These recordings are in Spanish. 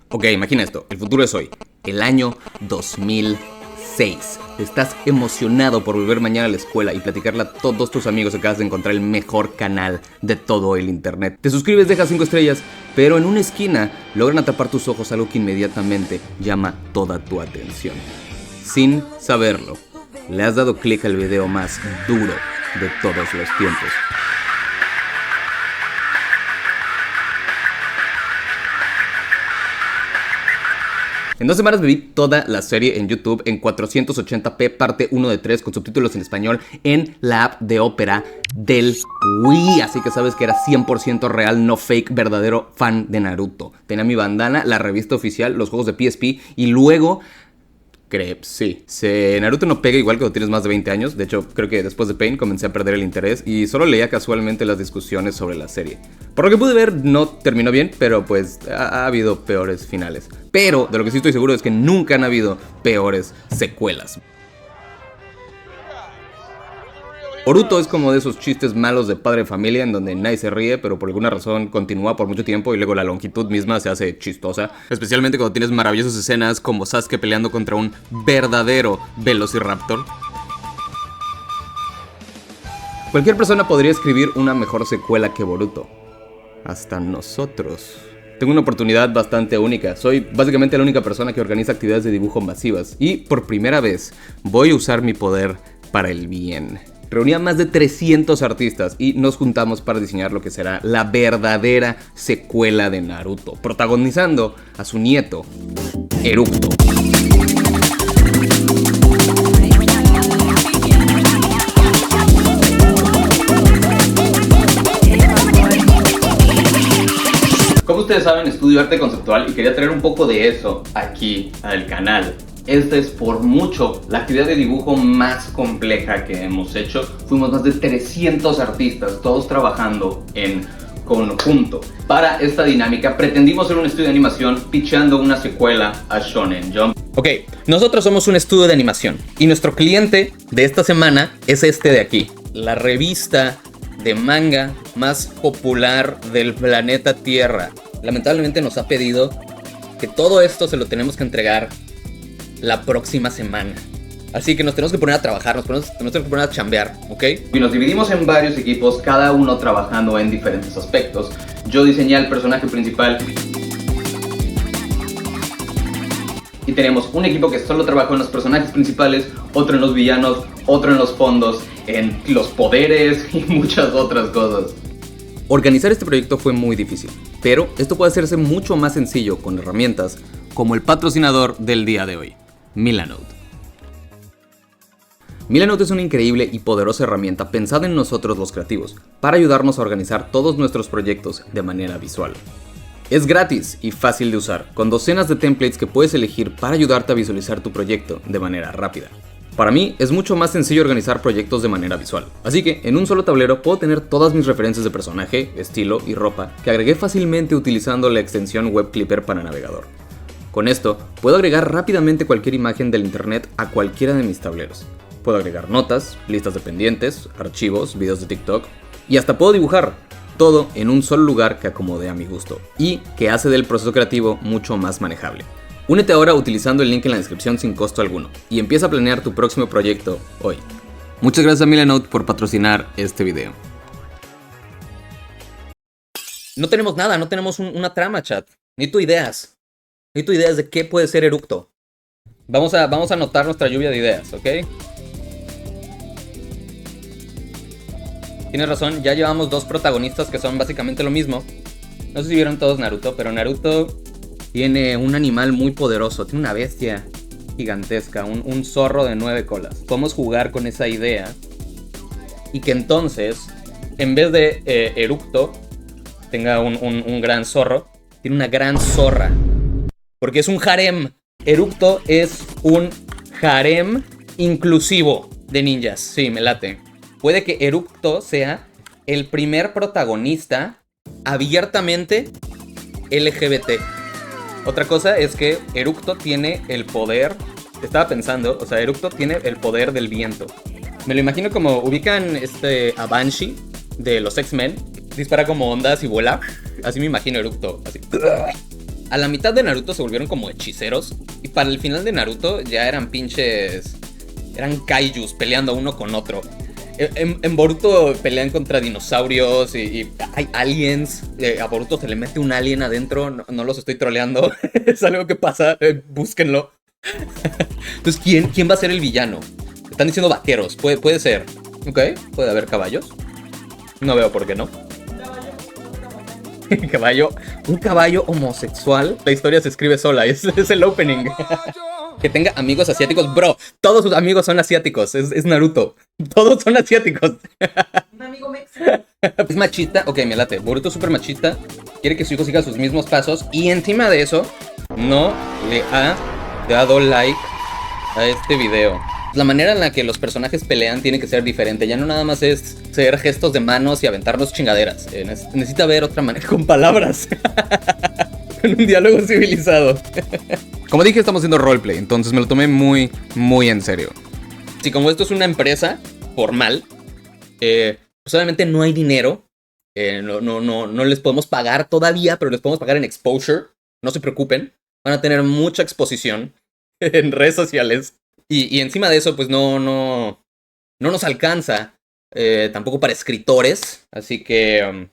Ok, imagina esto, el futuro es hoy, el año 2006. Estás emocionado por volver mañana a la escuela y platicarle a todos tus amigos que acabas de encontrar el mejor canal de todo el internet. Te suscribes, dejas 5 estrellas, pero en una esquina logran atrapar tus ojos algo que inmediatamente llama toda tu atención. Sin saberlo, le has dado clic al video más duro de todos los tiempos. En 2 semanas me vi toda la serie en YouTube en 480p parte 1 de 3 con subtítulos en español en la app de Opera del Wii. Así que sabes que era 100% real, no fake, verdadero fan de Naruto. Tenía mi bandana, la revista oficial, los juegos de PSP y luego... sí. Naruto no pega igual cuando tienes más de 20 años. De hecho, creo que después de Pain comencé a perder el interés y solo leía casualmente las discusiones sobre la serie. Por lo que pude ver, no terminó bien, pero pues ha habido peores finales. Pero de lo que sí estoy seguro es que nunca han habido peores secuelas. Boruto es como de esos chistes malos de padre de familia en donde nadie se ríe, pero por alguna razón continúa por mucho tiempo y luego la longitud misma se hace chistosa. Especialmente cuando tienes maravillosas escenas como Sasuke peleando contra un verdadero Velociraptor. Cualquier persona podría escribir una mejor secuela que Boruto. Hasta nosotros. Tengo una oportunidad bastante única. Soy básicamente la única persona que organiza actividades de dibujo masivas. Y por primera vez voy a usar mi poder para el bien. Reuní a más de 300 artistas y nos juntamos para diseñar lo que será la verdadera secuela de Naruto, protagonizando a su nieto, Eructo. Como ustedes saben, estudio arte conceptual y quería traer un poco de eso aquí al canal. Esta es por mucho la actividad de dibujo más compleja que hemos hecho. Fuimos más de 300 artistas, todos trabajando en conjunto. Para esta dinámica pretendimos ser un estudio de animación pitchando una secuela a Shonen Jump. Ok, nosotros somos un estudio de animación y nuestro cliente de esta semana es este de aquí, la revista de manga más popular del planeta Tierra. Lamentablemente nos ha pedido que todo esto se lo tenemos que entregar la próxima semana. Así que nos tenemos que poner a trabajar, nos tenemos que poner a chambear, ¿ok? Y nos dividimos en varios equipos, cada uno trabajando en diferentes aspectos. Yo diseñé al personaje principal y tenemos un equipo que solo trabajó en los personajes principales, otro en los villanos, otro en los fondos, en los poderes y muchas otras cosas. Organizar este proyecto fue muy difícil, pero esto puede hacerse mucho más sencillo con herramientas como el patrocinador del día de hoy, Milanote. Milanote es una increíble y poderosa herramienta pensada en nosotros los creativos para ayudarnos a organizar todos nuestros proyectos de manera visual. Es gratis y fácil de usar, con docenas de templates que puedes elegir para ayudarte a visualizar tu proyecto de manera rápida. Para mí es mucho más sencillo organizar proyectos de manera visual, así que en un solo tablero puedo tener todas mis referencias de personaje, estilo y ropa que agregué fácilmente utilizando la extensión Web Clipper para navegador. Con esto puedo agregar rápidamente cualquier imagen del internet a cualquiera de mis tableros. Puedo agregar notas, listas de pendientes, archivos, videos de TikTok y hasta puedo dibujar. Todo en un solo lugar que acomode a mi gusto y que hace del proceso creativo mucho más manejable. Únete ahora utilizando el link en la descripción sin costo alguno y empieza a planear tu próximo proyecto hoy. Muchas gracias a Milanote por patrocinar este video. No tenemos nada, no tenemos una trama, chat. Necesito ideas. Necesito ideas de qué puede ser Eructo. Vamos a anotar nuestra lluvia de ideas, ¿ok? Tienes razón, ya llevamos 2 protagonistas que son básicamente lo mismo. No sé si vieron todos Naruto, pero Naruto tiene un animal muy poderoso. Tiene una bestia gigantesca, un zorro de 9 colas. Podemos jugar con esa idea y que entonces, en vez de Eructo tenga un gran zorro, tiene una gran zorra. Porque es un harem. Eructo es un harem inclusivo de ninjas. Sí, me late. Puede que Eructo sea el primer protagonista abiertamente LGBT. Otra cosa es que Eructo tiene el poder. Estaba pensando, o sea, Eructo tiene el poder del viento. Me lo imagino como ubican a Banshee de los X-Men. Dispara como ondas y vuela. Así me imagino Eructo. Así. A la mitad de Naruto se volvieron como hechiceros. Y para el final de Naruto ya eran pinches... Eran kaijus peleando uno con otro. En Boruto pelean contra dinosaurios y hay aliens. A Boruto se le mete un alien adentro. No los estoy troleando. Es algo que pasa. Búsquenlo. Entonces, ¿quién va a ser el villano? Están diciendo vaqueros. Puede ser. Ok, puede haber caballos. No veo por qué no. Un caballo homosexual. La historia se escribe sola. Es el opening. Que tenga amigos asiáticos. Bro, todos sus amigos son asiáticos. Es Naruto. Todos son asiáticos. Un amigo mexicano. Es machista. Ok, me late. Boruto es súper machista. Quiere que su hijo siga sus mismos pasos. Y encima de eso, no le ha dado like a este video. La manera en la que los personajes pelean tiene que ser diferente. Ya no nada más es hacer gestos de manos y aventarnos chingaderas. Necesita ver otra manera. Con palabras. Con un diálogo civilizado. Como dije, estamos haciendo roleplay. Entonces me lo tomé muy, muy en serio. Si como esto es una empresa formal, pues obviamente no hay dinero. No les podemos pagar todavía, pero les podemos pagar en exposure. No se preocupen. Van a tener mucha exposición en redes sociales. Y encima de eso, pues no nos alcanza. Tampoco para escritores. Así que...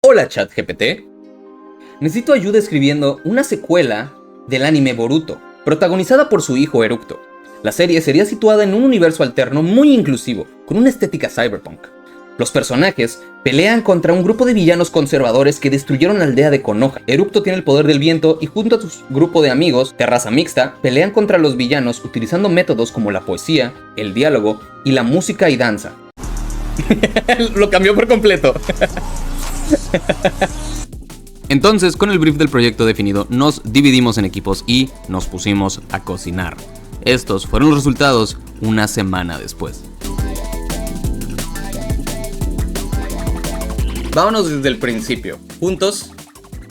hola, ChatGPT. Necesito ayuda escribiendo una secuela del anime Boruto, protagonizada por su hijo Eructo. La serie sería situada en un universo alterno muy inclusivo, con una estética cyberpunk. Los personajes pelean contra un grupo de villanos conservadores que destruyeron la aldea de Konoha. Eructo tiene el poder del viento y junto a su grupo de amigos, de raza mixta, pelean contra los villanos utilizando métodos como la poesía, el diálogo y la música y danza. Lo cambió por completo. Entonces, con el brief del proyecto definido, nos dividimos en equipos y nos pusimos a cocinar. Estos fueron los resultados una semana después. Vámonos desde el principio. Juntos,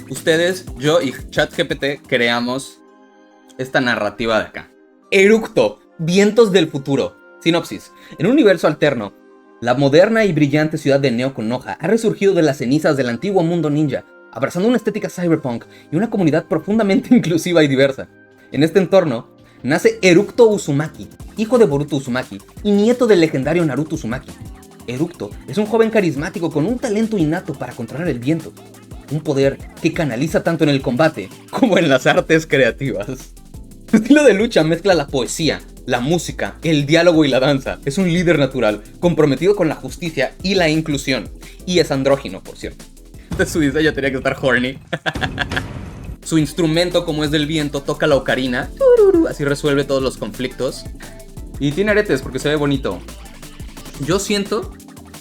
ustedes, yo y ChatGPT creamos esta narrativa de acá. Eructo, vientos del futuro. Sinopsis. En un universo alterno, la moderna y brillante ciudad de Neo Konoha ha resurgido de las cenizas del antiguo mundo ninja, abrazando una estética cyberpunk y una comunidad profundamente inclusiva y diversa. En este entorno, nace Eructo Uzumaki, hijo de Boruto Uzumaki y nieto del legendario Naruto Uzumaki. Eructo es un joven carismático con un talento innato para controlar el viento, un poder que canaliza tanto en el combate como en las artes creativas. Su estilo de lucha mezcla la poesía, la música, el diálogo y la danza. Es un líder natural, comprometido con la justicia y la inclusión. Y es andrógino, por cierto. De su diseño tenía que estar horny. Su instrumento, como es del viento, toca la ocarina. Así resuelve todos los conflictos. Y tiene aretes porque se ve bonito. Yo siento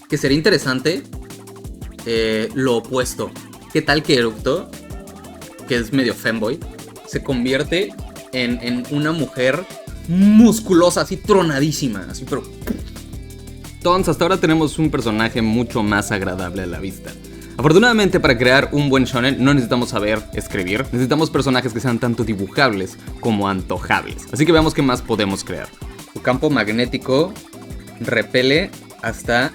que sería interesante lo opuesto. ¿Qué tal que Eructo, que es medio femboy, se convierte en una mujer musculosa, así tronadísima? Así, pero... Entonces, hasta ahora tenemos un personaje mucho más agradable a la vista. Afortunadamente, para crear un buen shonen no necesitamos saber escribir. Necesitamos personajes que sean tanto dibujables como antojables. Así que veamos qué más podemos crear. Su campo magnético repele hasta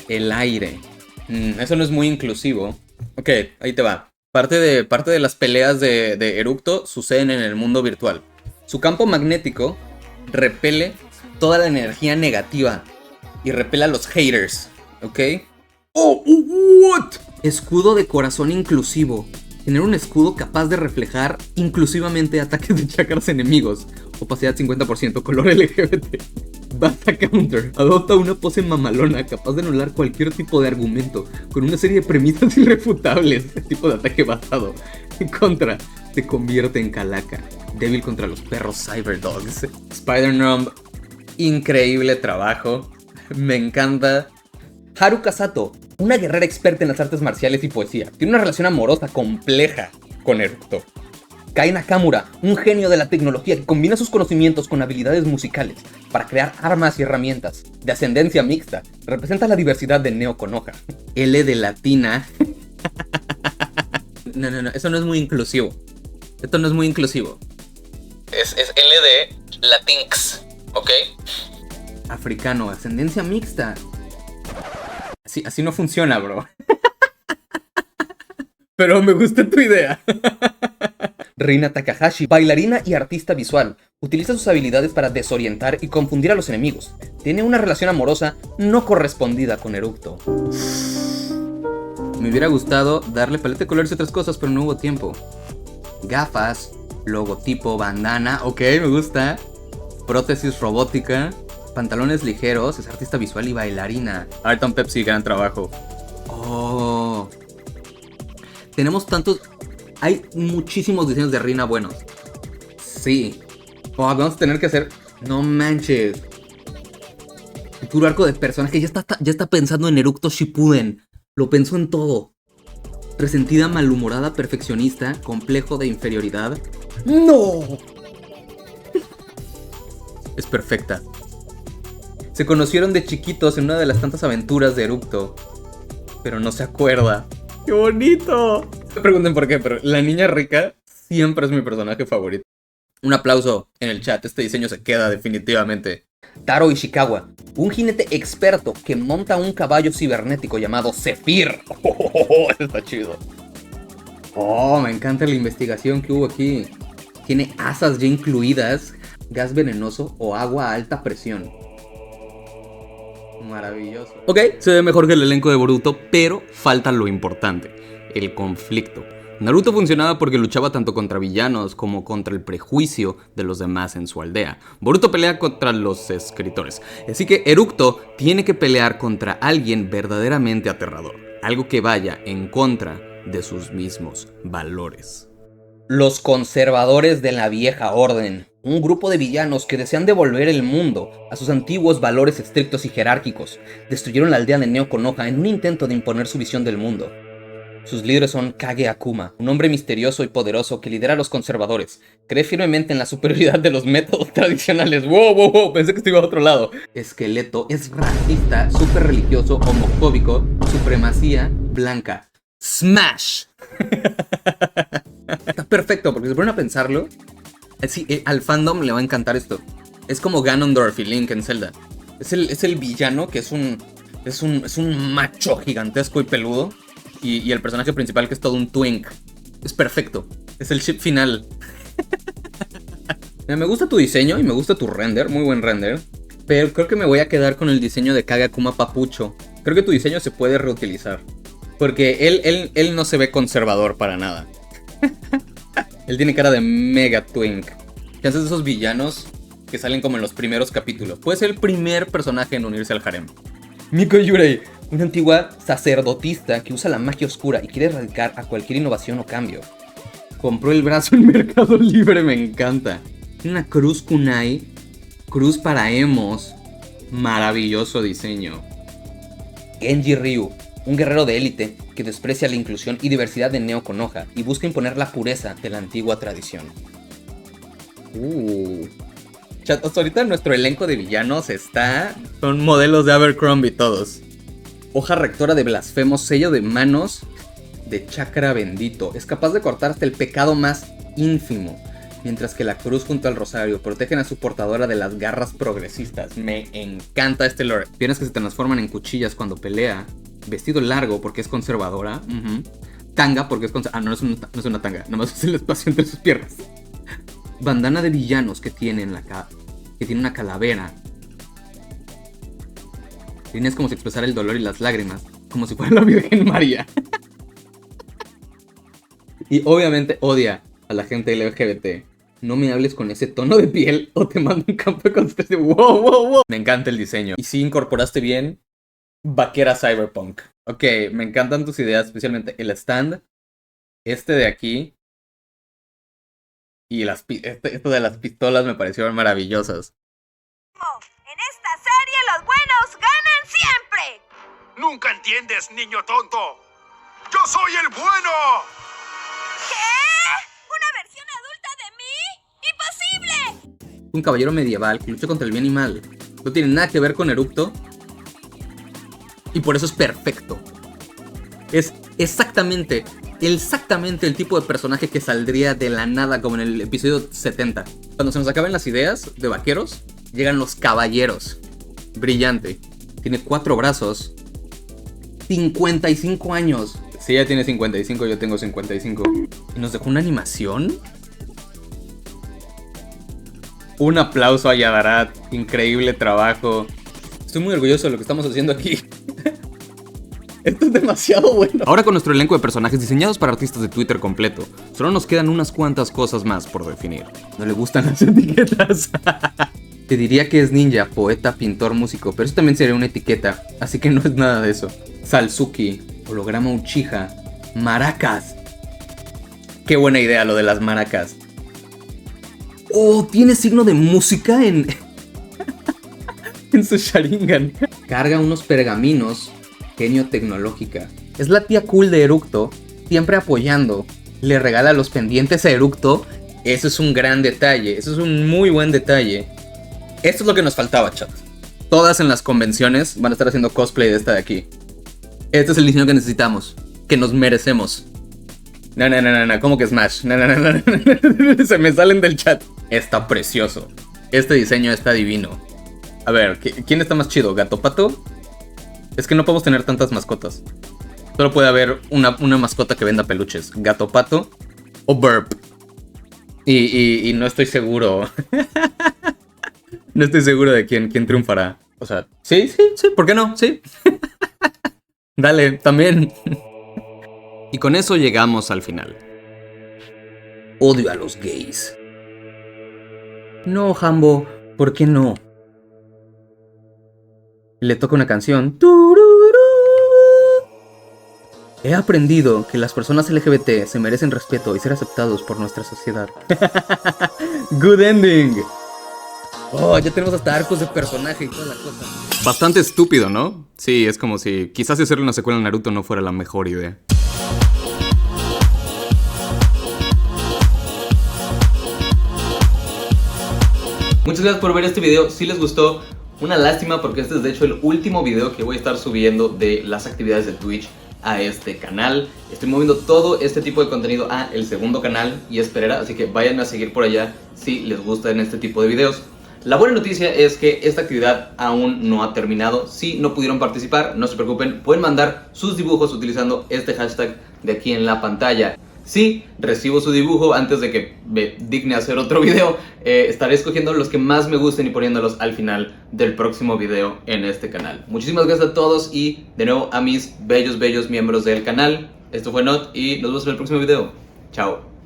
el aire. Eso no es muy inclusivo. Ok, ahí te va. Parte de las peleas de Eructo suceden en el mundo virtual. Su campo magnético repele toda la energía negativa y repele a los haters. ¿Ok? ¡Oh! ¿What? Escudo de corazón inclusivo. Tener un escudo capaz de reflejar inclusivamente ataques de chakras enemigos. Opacidad 50%, color LGBT. Basta counter. Adopta una pose mamalona capaz de anular cualquier tipo de argumento con una serie de premisas irrefutables. Este tipo de ataque basado. Contra. Se convierte en calaca. Débil contra los perros cyberdogs. Spider-Numb. Increíble trabajo. Me encanta. Haruka Sato, una guerrera experta en las artes marciales y poesía. Tiene una relación amorosa compleja con Eructo. Kai Nakamura, un genio de la tecnología que combina sus conocimientos con habilidades musicales para crear armas y herramientas. De ascendencia mixta, representa la diversidad de Neo Konoha. L de latina. No, eso no es muy inclusivo. Esto no es muy inclusivo. Es L de latinx, ¿ok? Africano, ascendencia mixta. Así no funciona, bro. Pero me gusta tu idea. Rina Takahashi, bailarina y artista visual. Utiliza sus habilidades para desorientar y confundir a los enemigos. Tiene una relación amorosa no correspondida con Eructo. Me hubiera gustado darle paleta de colores y otras cosas, pero no hubo tiempo. Gafas, logotipo, bandana, ok, me gusta. Prótesis robótica, pantalones ligeros, es artista visual y bailarina. Arton Pepsi, gran trabajo. Oh. Tenemos tantos... Hay muchísimos diseños de Rina buenos. Sí. Oh, vamos a tener que hacer... No manches. El puro arco de personaje ya está pensando en Eructo Shippuden. Lo pensó en todo. Resentida, malhumorada, perfeccionista, complejo de inferioridad. ¡No! Es perfecta. Se conocieron de chiquitos en una de las tantas aventuras de Eructo, pero no se acuerda. ¡Qué bonito! Me pregunten por qué, pero la niña rica siempre es mi personaje favorito. Un aplauso en el chat, este diseño se queda definitivamente. Taro Ishikawa, un jinete experto que monta un caballo cibernético llamado Zephyr. Oh, está chido. Oh, me encanta la investigación que hubo aquí. Tiene asas ya incluidas, gas venenoso o agua a alta presión. Maravilloso. Ok, se ve mejor que el elenco de Boruto, pero falta lo importante, el conflicto. Naruto funcionaba porque luchaba tanto contra villanos como contra el prejuicio de los demás en su aldea. Boruto pelea contra los escritores. Así que Eructo tiene que pelear contra alguien verdaderamente aterrador. Algo que vaya en contra de sus mismos valores. Los conservadores de la vieja orden. Un grupo de villanos que desean devolver el mundo a sus antiguos valores estrictos y jerárquicos. Destruyeron la aldea de Neo Konoha en un intento de imponer su visión del mundo. Sus líderes son Kage Akuma, un hombre misterioso y poderoso que lidera a los conservadores. Cree firmemente en la superioridad de los métodos tradicionales. ¡Wow! Pensé que iba a otro lado. Esqueleto es racista, súper religioso, homofóbico, supremacía blanca. ¡Smash! Está perfecto, porque si se ponen a pensarlo, sí, al fandom le va a encantar esto. Es como Ganondorf y Link en Zelda. Es el villano que es un macho gigantesco y peludo. Y el personaje principal que es todo un twink. Es perfecto. Es el ship final. Me gusta tu diseño y me gusta tu render. Muy buen render. Pero creo que me voy a quedar con el diseño de Kage Akuma Papucho. Creo que tu diseño se puede reutilizar. Porque él no se ve conservador para nada. Él tiene cara de mega twink. Que haces de esos villanos que salen como en los primeros capítulos. Puede ser el primer personaje en unirse al harem. Miko Yurei, una antigua sacerdotista que usa la magia oscura y quiere erradicar a cualquier innovación o cambio. Compró el brazo en Mercado Libre, me encanta. Tiene una cruz kunai, cruz para emos. Maravilloso diseño. Genji Ryu, un guerrero de élite que desprecia la inclusión y diversidad de Neo Konoha y busca imponer la pureza de la antigua tradición. Chat, hasta ahorita nuestro elenco de villanos son modelos de Abercrombie todos. Hoja rectora de blasfemo, sello de manos de chakra bendito. Es capaz de cortar hasta el pecado más ínfimo. Mientras que la cruz junto al rosario protegen a su portadora de las garras progresistas. Me encanta este lore. Piernas que se transforman en cuchillas cuando pelea. Vestido largo porque es conservadora. Tanga porque es conservadora. No es una tanga. Nomás es el espacio entre sus piernas. Bandana de villanos que tiene una calavera. Tienes como si expresara el dolor y las lágrimas, como si fuera la Virgen María. Y obviamente odia a la gente LGBT. No me hables con ese tono de piel o te mando un campo de concentración. Wow. Me encanta el diseño. Y si incorporaste bien, vaquera cyberpunk. Ok, me encantan tus ideas, especialmente el stand. Este de aquí. Y esto de las pistolas me parecieron maravillosas. En esta serie los buenos ganan siempre. Nunca entiendes, niño tonto. ¡Yo soy el bueno! ¿Qué? ¿Una versión adulta de mí? ¡Imposible! Un caballero medieval que lucha contra el bien y mal. No tiene nada que ver con Eructo. Y por eso es perfecto. Es exactamente el tipo de personaje que saldría de la nada, como en el episodio 70. Cuando se nos acaban las ideas de vaqueros, llegan los caballeros. Brillante. Tiene 4 brazos. 55 años. Si ella tiene 55, yo tengo 55. Y nos dejó una animación Un aplauso a Yadarat, increíble trabajo. Estoy muy orgulloso de lo que estamos haciendo aquí. Esto es demasiado bueno. Ahora con nuestro elenco de personajes diseñados para artistas de Twitter completo, solo nos quedan unas cuantas cosas más por definir. No le gustan las etiquetas. Te diría que es ninja, poeta, pintor, músico, pero eso también sería una etiqueta, así que no es nada de eso. Salsuki, holograma Uchiha, maracas. Qué buena idea lo de las maracas. Oh, tiene signo de música en su Sharingan. Carga unos pergaminos. Genio tecnológica. Es la tía cool de Eructo, siempre apoyando. Le regala los pendientes a Eructo. Eso es un gran detalle. Eso es un muy buen detalle. Esto es lo que nos faltaba, chat. Todas en las convenciones van a estar haciendo cosplay de esta de aquí. Este es el diseño que necesitamos. Que nos merecemos. No. ¿Cómo que Smash? No. Se me salen del chat. Está precioso. Este diseño está divino. A ver, ¿quién está más chido? ¿Gato Pato? Es que no podemos tener tantas mascotas. Solo puede haber una mascota que venda peluches. Gato Pato o Burp. Y no estoy seguro. No estoy seguro de quién triunfará. O sea, sí, ¿por qué no? Sí. Dale, también. Y con eso llegamos al final. Odio a los gays. No, Hambo, ¿por qué no? Le toca una canción. He aprendido que las personas LGBT se merecen respeto y ser aceptados por nuestra sociedad. Good ending. Oh, ya tenemos hasta arcos de personaje y toda la cosa. Bastante estúpido, ¿no? Sí, es como si quizás hacerle una secuela a Naruto no fuera la mejor idea. Muchas gracias por ver este video. Si les gustó, una lástima porque este es de hecho el último video que voy a estar subiendo de las actividades de Twitch a este canal. Estoy moviendo todo este tipo de contenido a el segundo canal y Esperera, así que vayan a seguir por allá si les gustan este tipo de videos. La buena noticia es que esta actividad aún no ha terminado. Si no pudieron participar, no se preocupen, pueden mandar sus dibujos utilizando este hashtag de aquí en la pantalla. Si recibo su dibujo antes de que me digne hacer otro video, estaré escogiendo los que más me gusten y poniéndolos al final del próximo video en este canal. Muchísimas gracias a todos y de nuevo a mis bellos miembros del canal. Esto fue Not y nos vemos en el próximo video. Chao.